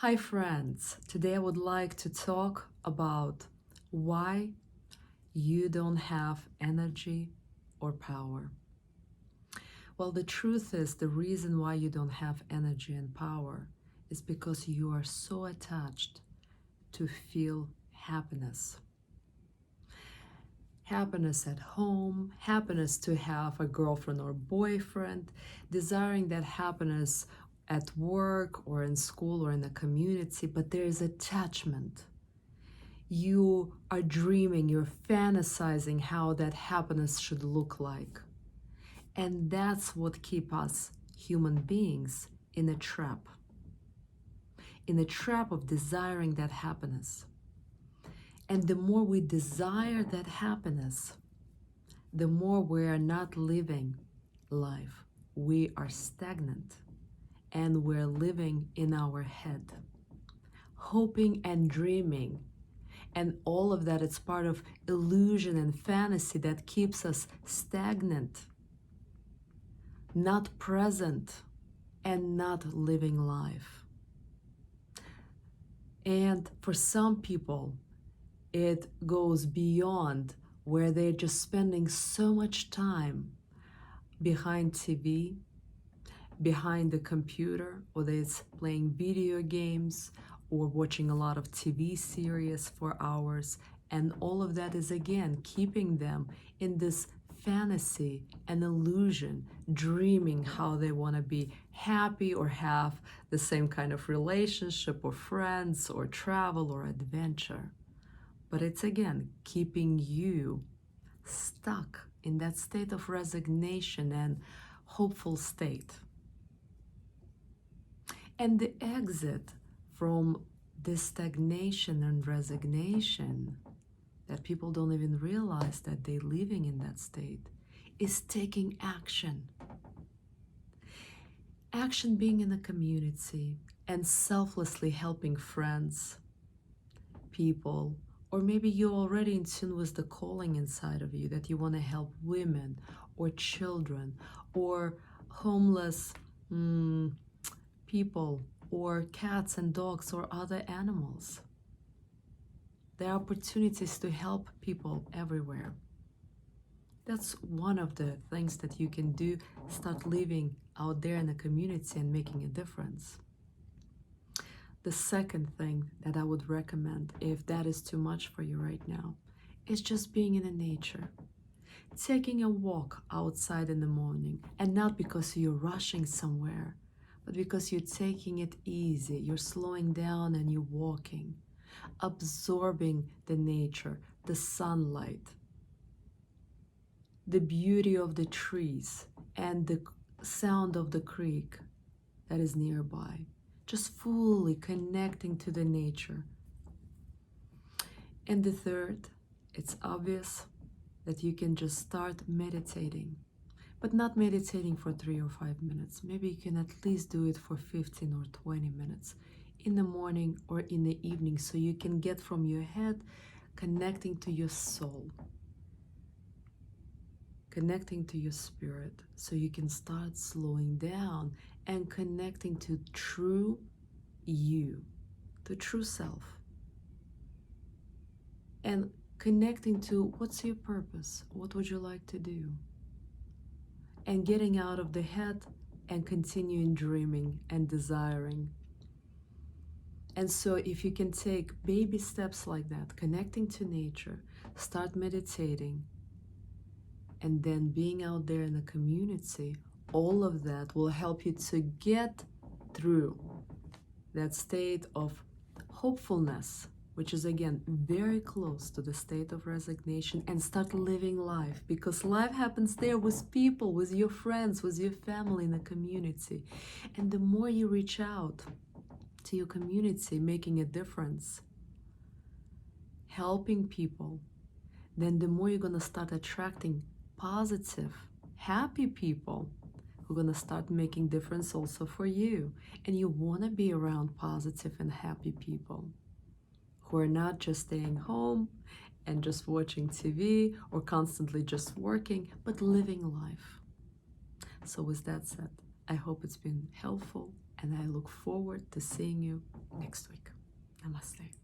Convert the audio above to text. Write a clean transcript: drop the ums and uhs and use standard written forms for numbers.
Hi friends, today I would like to talk about why you don't have energy or power. Well, the truth is the reason why you don't have energy and power is because you are so attached to feel happiness. Happiness at home, happiness to have a girlfriend or boyfriend, desiring that happiness at work or in school or in the community, but there is attachment. You are dreaming, you're fantasizing how that happiness should look like. And that's what keeps us human beings in a trap of desiring that happiness. And the more we desire that happiness, the more we are not living life. We are stagnant and we're living in our head, hoping and dreaming. And all of that, it's part of illusion and fantasy that keeps us stagnant, not present, and not living life. And for some people, it goes beyond where they're just spending so much time behind TV, behind the computer, whether it's playing video games or watching a lot of TV series for hours. And all of that is, again, keeping them in this fantasy and illusion, dreaming how they want to be happy or have the same kind of relationship or friends or travel or adventure. But it's, again, keeping you stuck in that state of resignation and hopeful state. And the exit from this stagnation and resignation that people don't even realize that they're living in that state is taking action. Action being in a community and selflessly helping friends, people, or maybe you're already in tune with the calling inside of you that you want to help women or children or homeless people or cats and dogs or other animals. There are opportunities to help people everywhere. That's one of the things that you can do. Start living out there in the community and making a difference. The second thing that I would recommend, if that is too much for you right now, is just being in the nature. Taking a walk outside in the morning, and not because you're rushing somewhere, but because you're taking it easy, you're slowing down and you're walking, absorbing the nature, the sunlight, the beauty of the trees, and the sound of the creek that is nearby. Just fully connecting to the nature. And the third, it's obvious that you can just start meditating. But not meditating for 3 or 5 minutes. Maybe you can at least do it for 15 or 20 minutes in the morning or in the evening, so you can get from your head, connecting to your soul, connecting to your spirit, so you can start slowing down and connecting to true you, to true self, and connecting to what's your purpose, what would you like to do, and getting out of the head and continuing dreaming and desiring. And so if you can take baby steps like that, connecting to nature, start meditating, and then being out there in the community, all of that will help you to get through that state of hopefulness, which is, again, very close to the state of resignation, and start living life, because life happens there with people, with your friends, with your family in the community. And the more you reach out to your community, making a difference, helping people, then the more you're going to start attracting positive, happy people who are going to start making difference also for you. And you want to be around positive and happy people who are not just staying home and just watching TV or constantly just working, but living life. So with that said, I hope it's been helpful, and I look forward to seeing you next week. Namaste.